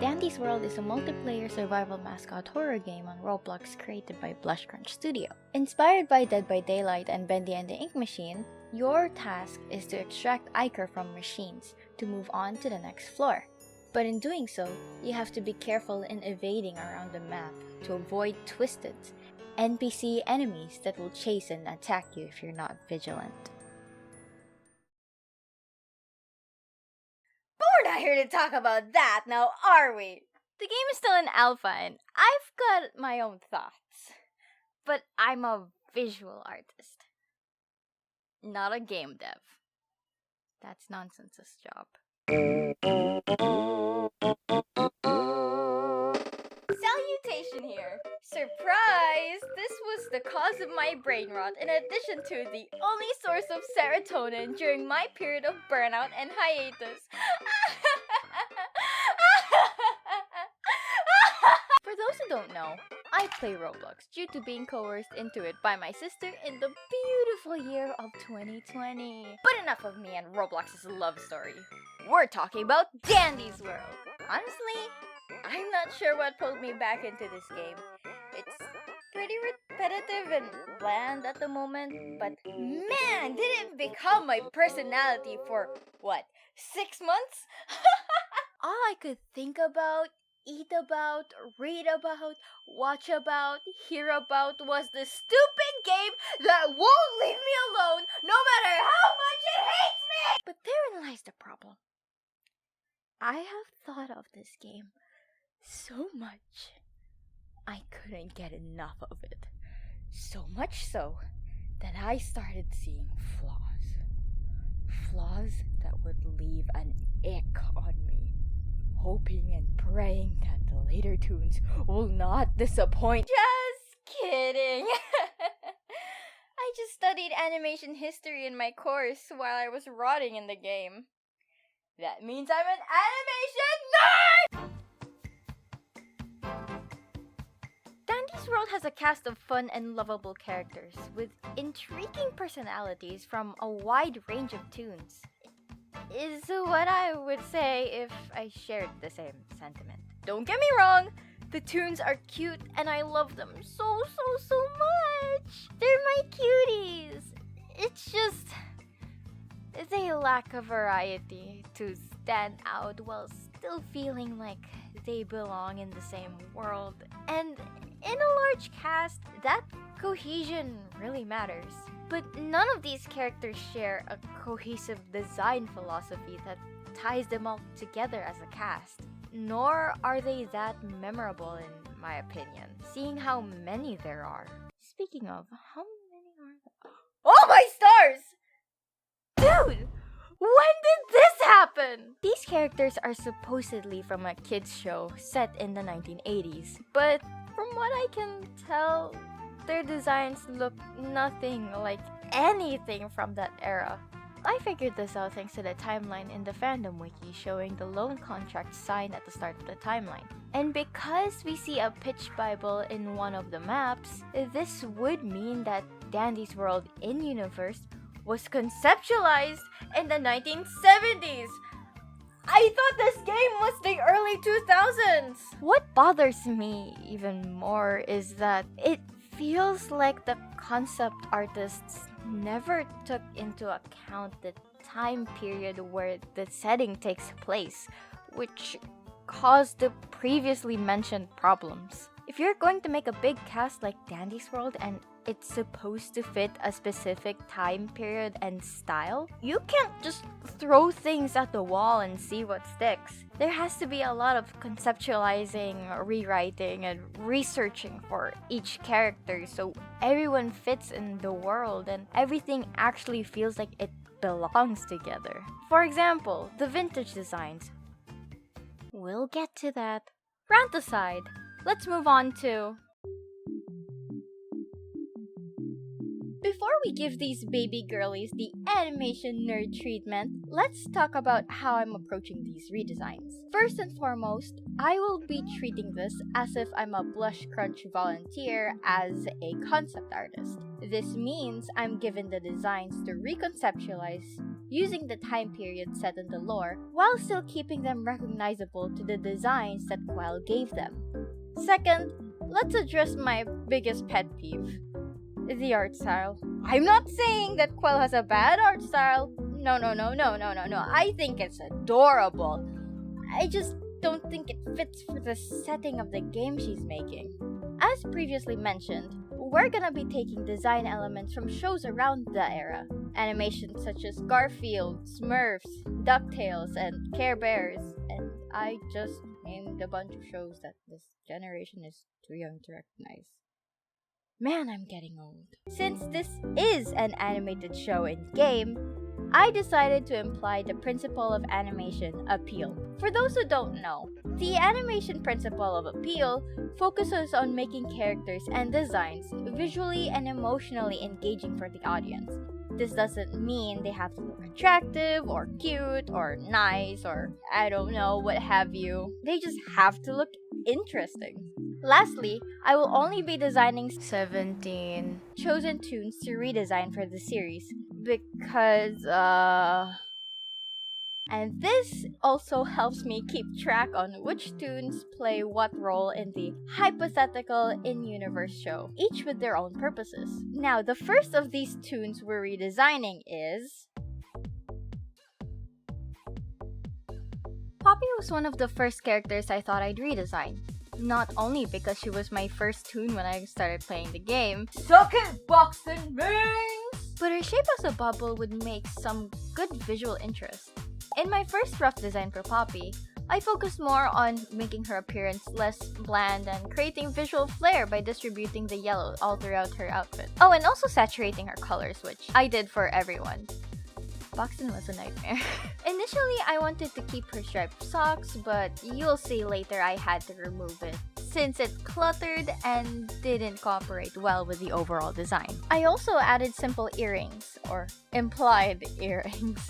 Dandy's World is a multiplayer survival mascot horror game on Roblox created by Blushcrunch Studio. Inspired by Dead by Daylight and Bendy and the Ink Machine, your task is to extract ichor from machines to move on to the next floor. But in doing so, you have to be careful in evading around the map to avoid twisted NPC enemies that will chase and attack you if you're not vigilant. But we're not here to talk about that now, are we? The game is still in alpha and I've got my own thoughts. But I'm a visual artist, not a game dev. That's Nonsense's job. Salutation here! Surprise! This was the cause of my brain rot in addition to the only source of serotonin during my period of burnout and hiatus. For those who don't know, I play Roblox due to being coerced into it by my sister in the beautiful year of 2020. But enough of me and Roblox's love story. We're talking about Dandy's World. Honestly, I'm not sure what pulled me back into this game. It's pretty repetitive and bland at the moment, but man, did it become my personality for, 6 months? All I could think about, eat about, read about, watch about, hear about was the stupid game that won't leave me alone no matter how much it hates me! But therein lies the problem. I have thought of this game so much, I couldn't get enough of it. So much so that I started seeing flaws. Flaws that would leave an ick on me. Hoping and praying that the later tunes will not disappoint. Just kidding. I just studied animation history in my course while I was rotting in the game. That means I'm an animation nerd! Dandy's World has a cast of fun and lovable characters with intriguing personalities from a wide range of tunes. Is what I would say if I shared the same sentiment. Don't get me wrong, the tunes are cute and I love them so much. They're my cuties. It's just they lack a variety to stand out while still feeling like they belong in the same world. And in a large cast, that cohesion really matters. But none of these characters share a cohesive design philosophy that ties them all together as a cast. Nor are they that memorable in my opinion, seeing how many there are. Speaking of, how many are there? Oh my stars! Dude! When did this happen? These characters are supposedly from a kids show set in the 1980s, but from what I can tell, their designs look nothing like anything from that era. I figured this out thanks to the timeline in the fandom wiki showing the loan contract signed at the start of the timeline. And because we see a pitch bible in one of the maps, this would mean that Dandy's World in-universe was conceptualized in the 1970s! I thought this game was the early 2000s! What bothers me even more is that it feels like the concept artists never took into account the time period where the setting takes place, which caused the previously mentioned problems. If you're going to make a big cast like Dandy's World and it's supposed to fit a specific time period and style, you can't just throw things at the wall and see what sticks. There has to be a lot of conceptualizing, rewriting, and researching for each character so everyone fits in the world and everything actually feels like it belongs together. For example, the vintage designs. We'll get to that. Rant aside, let's move on to... Before before we give these baby girlies the animation nerd treatment, let's talk about how I'm approaching these redesigns. First and foremost, I will be treating this as if I'm a Blushcrunch volunteer as a concept artist. This means I'm given the designs to reconceptualize using the time period set in the lore, while still keeping them recognizable to the designs that Quell gave them. Second, let's address my biggest pet peeve, the art style. I'm not saying that Quell has a bad art style. No. I think it's adorable. I just don't think it fits for the setting of the game she's making. As previously mentioned, we're gonna be taking design elements from shows around the era. Animations such as Garfield, Smurfs, DuckTales, and Care Bears. And I just named a bunch of shows that this generation is too young to recognize. Man, I'm getting old. Since this is an animated show in game, I decided to imply the principle of animation appeal. For those who don't know, the animation principle of appeal focuses on making characters and designs visually and emotionally engaging for the audience. This doesn't mean they have to look attractive or cute or nice or I don't know what have you. They just have to look interesting. Lastly, I will only be designing 17 chosen tunes to redesign for the series because and this also helps me keep track on which tunes play what role in the hypothetical in-universe show, each with their own purposes. Now, the first of these tunes we're redesigning is... Poppy was one of the first characters I thought I'd redesign. Not only because she was my first tune when I started playing the game, Suck it, Boxten rings! But her shape as a bubble would make some good visual interest. In my first rough design for Poppy, I focused more on making her appearance less bland and creating visual flair by distributing the yellow all throughout her outfit. Oh, and also saturating her colors, which I did for everyone. Boxten was a nightmare. Initially, I wanted to keep her striped socks, but you'll see later I had to remove it since it cluttered and didn't cooperate well with the overall design. I also added simple earrings, or implied earrings,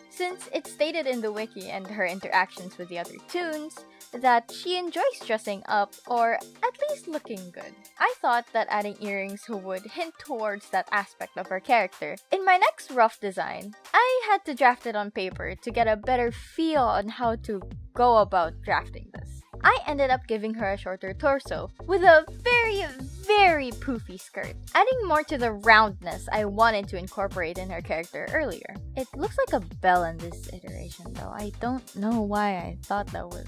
since it's stated in the wiki and her interactions with the other tunes that she enjoys dressing up or at least looking good. I thought that adding earrings would hint towards that aspect of her character. In my next rough design, I had to draft it on paper to get a better feel on how to go about drafting this. I ended up giving her a shorter torso with a very poofy skirt, adding more to the roundness I wanted to incorporate in her character earlier. It looks like a bell in this iteration though. I don't know why I thought that was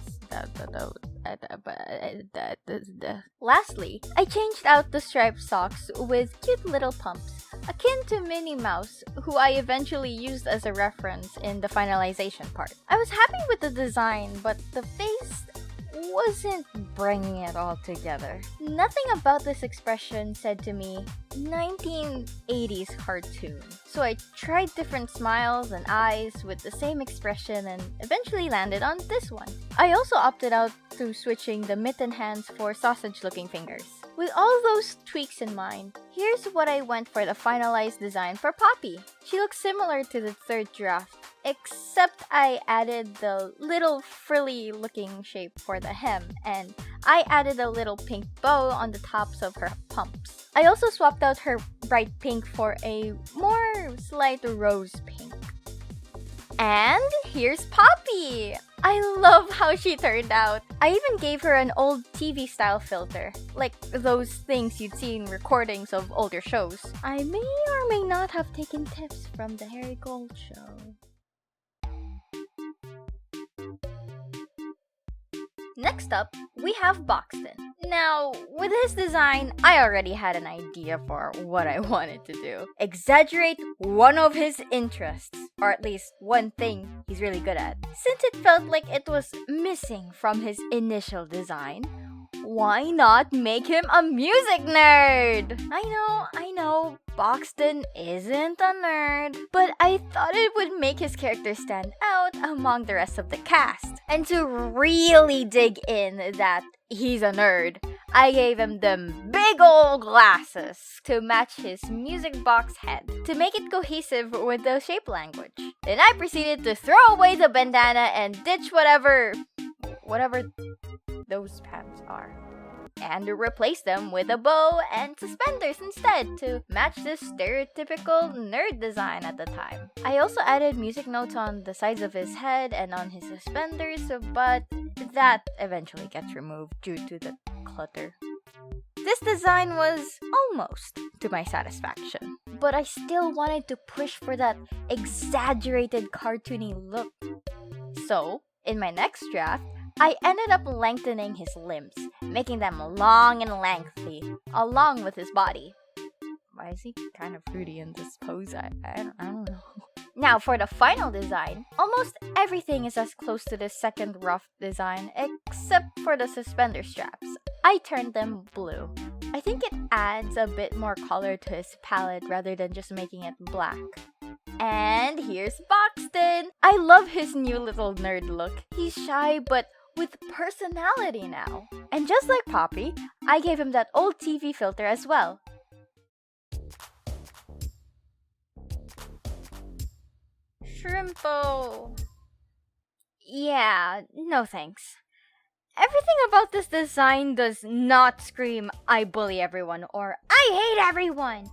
Lastly, I changed out the striped socks with cute little pumps, akin to Minnie Mouse, who I eventually used as a reference in the finalization part. I was happy with the design, but the face wasn't bringing it all together. Nothing about this expression said to me 1980s cartoon. So I tried different smiles and eyes with the same expression and eventually landed on this one. I also opted out to switching the mitten hands for sausage-looking fingers. With all those tweaks in mind, here's what I went for the finalized design for Poppy. She looks similar to the third draft, except I added the little frilly looking shape for the hem, and I added a little pink bow on the tops of her pumps. I also swapped out her bright pink for a more slight rose pink. And here's Poppy! I love how she turned out. I even gave her an old TV style filter, like those things you'd see in recordings of older shows. I may or may not have taken tips from the Harry Gold show. Next up, we have Boxten. Now, with his design, I already had an idea for what I wanted to do. Exaggerate one of his interests, or at least one thing he's really good at. Since it felt like it was missing from his initial design, why not make him a music nerd? I know, Boxten isn't a nerd, but I thought it would make his character stand out among the rest of the cast. And to really dig in that he's a nerd, I gave him them big old glasses to match his music box head to make it cohesive with the shape language. Then I proceeded to throw away the bandana and ditch whatever those pants are, and to replace them with a bow and suspenders instead to match the stereotypical nerd design at the time. I also added music notes on the sides of his head and on his suspenders, but that eventually gets removed due to the clutter. This design was almost to my satisfaction, but I still wanted to push for that exaggerated cartoony look. So, in my next draft, I ended up lengthening his limbs, making them long and lengthy, along with his body. Why is he kind of fruity in this pose? I don't know. Now, for the final design, almost everything is as close to the second rough design, except for the suspender straps. I turned them blue. I think it adds a bit more color to his palette rather than just making it black. And here's Boxten! I love his new little nerd look. He's shy, but with personality now. And just like Poppy, I gave him that old TV filter as well. Shrimpo. Yeah, no thanks. Everything about this design does not scream, I bully everyone or I hate everyone.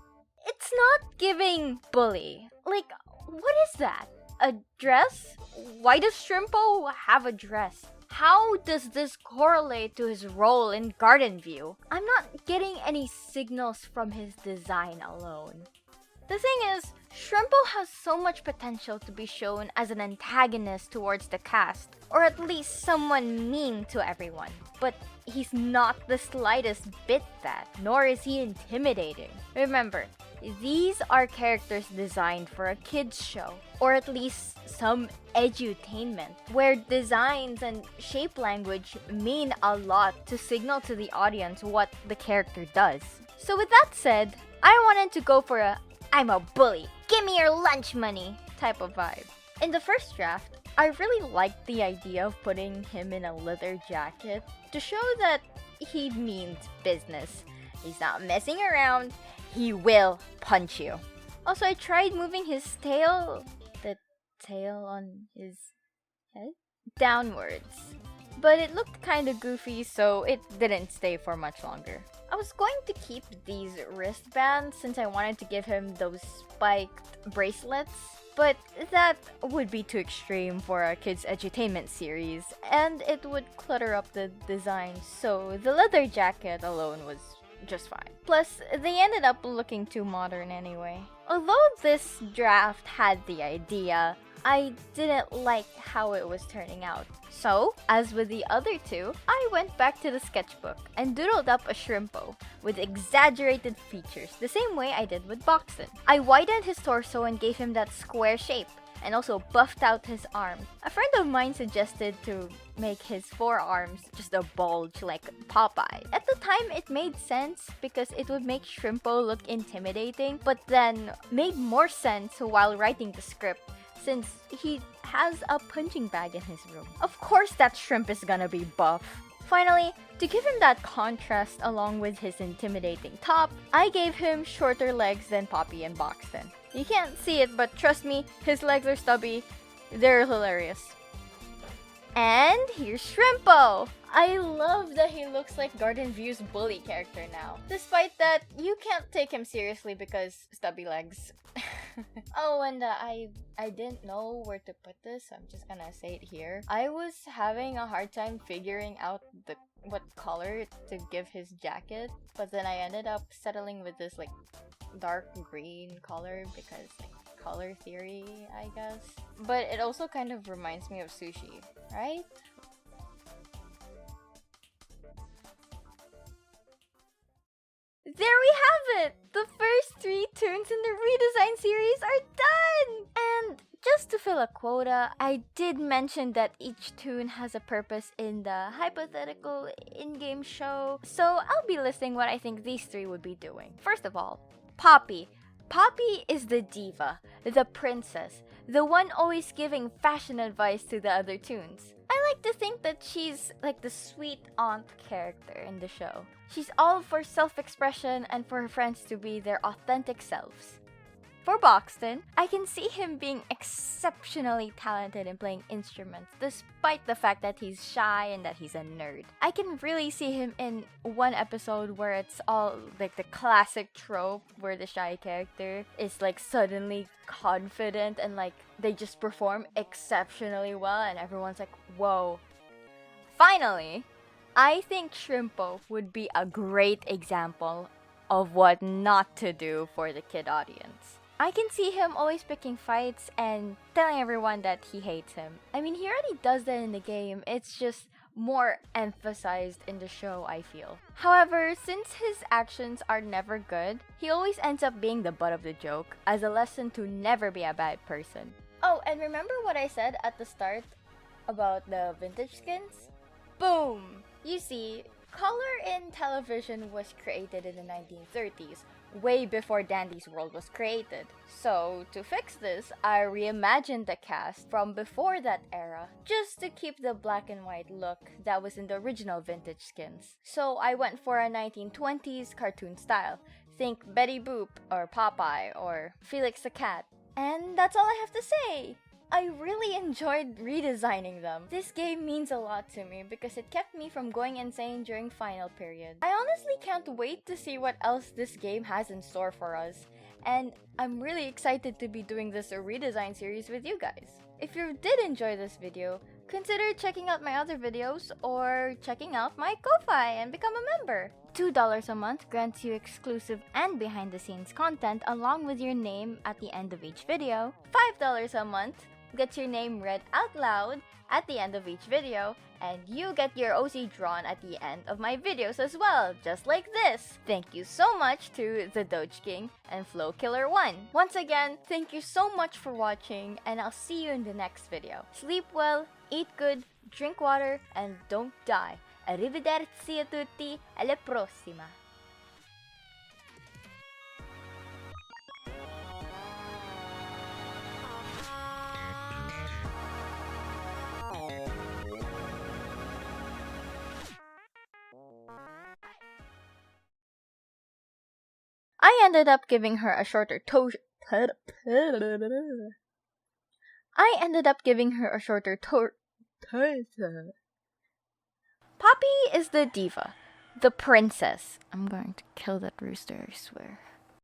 It's not giving bully. Like, what is that? A dress? Why does Shrimpo have a dress? How does this correlate to his role in Garden View? I'm not getting any signals from his design alone. The thing is, Shrimpo has so much potential to be shown as an antagonist towards the cast, or at least someone mean to everyone. But he's not the slightest bit that, nor is he intimidating. Remember, these are characters designed for a kids show, or at least some edutainment, where designs and shape language mean a lot to signal to the audience what the character does. So with that said, I wanted to go for a I'm a bully, give me your lunch money type of vibe. In the first draft, I really liked the idea of putting him in a leather jacket to show that he means business. He's not messing around, he will punch you. Also, I tried moving his tail, the tail on his head, downwards. But it looked kinda goofy, so it didn't stay for much longer. I was going to keep these wristbands since I wanted to give him those spiked bracelets, but that would be too extreme for a kids' edutainment series, and it would clutter up the design, so the leather jacket alone was just fine. Plus, they ended up looking too modern anyway. Although this draft had the idea, I didn't like how it was turning out. So, as with the other two, I went back to the sketchbook and doodled up a Shrimpo with exaggerated features, the same way I did with Boxten. I widened his torso and gave him that square shape, and also buffed out his arms. A friend of mine suggested to make his forearms just a bulge like Popeye. At the time, it made sense because it would make Shrimpo look intimidating, but then made more sense while writing the script since he has a punching bag in his room. Of course that shrimp is gonna be buff. Finally, to give him that contrast along with his intimidating top, I gave him shorter legs than Poppy and Boxten. You can't see it, but trust me, his legs are stubby. They're hilarious. And here's Shrimpo! I love that he looks like Garden View's bully character now. Despite that, you can't take him seriously because stubby legs. Oh, and I didn't know where to put this, so I'm just gonna say it here. I was having a hard time figuring out what color to give his jacket, but then I ended up settling with this like dark green color because like color theory, I guess. But it also kind of reminds me of sushi, right? There we have it! The first 3 tunes in the redesign series are done! And just to fill a quota, I did mention that each tune has a purpose in the hypothetical in-game show, so I'll be listing what I think these 3 would be doing. First of all, Poppy. Poppy is the diva, the princess, the one always giving fashion advice to the other toons. I like to think that she's like the sweet aunt character in the show. She's all for self-expression and for her friends to be their authentic selves. For Boxten, I can see him being exceptionally talented in playing instruments despite the fact that he's shy and that he's a nerd. I can really see him in one episode where it's all like the classic trope where the shy character is like suddenly confident and like they just perform exceptionally well and everyone's like, whoa. Finally, I think Shrimpo would be a great example of what not to do for the kid audience. I can see him always picking fights and telling everyone that he hates him. I mean, he already does that in the game, it's just more emphasized in the show, I feel. However, since his actions are never good, he always ends up being the butt of the joke as a lesson to never be a bad person. Oh, and remember what I said at the start about the vintage skins? Boom! You see, color in television was created in the 1930s, way before Dandy's World was created. So, to fix this, I reimagined the cast from before that era, just to keep the black and white look that was in the original vintage skins. So I went for a 1920s cartoon style. Think Betty Boop, or Popeye, or Felix the Cat. And that's all I have to say! I really enjoyed redesigning them. This game means a lot to me because it kept me from going insane during final period. I honestly can't wait to see what else this game has in store for us, and I'm really excited to be doing this redesign series with you guys. If you did enjoy this video, consider checking out my other videos or checking out my Ko-Fi and become a member. $2 a month grants you exclusive and behind-the-scenes content along with your name at the end of each video. $5 a month gets your name read out loud at the end of each video, and you get your OC drawn at the end of my videos as well, just like this. Thank you so much to the Doge King and Flow Killer 1. Once again, thank you so much for watching, and I'll see you in the next video. Sleep well, eat good, drink water, and don't die. Arrivederci a tutti, alla prossima! I ended up giving her a shorter Poppy is the diva, the princess. I'm going to kill that rooster, I swear.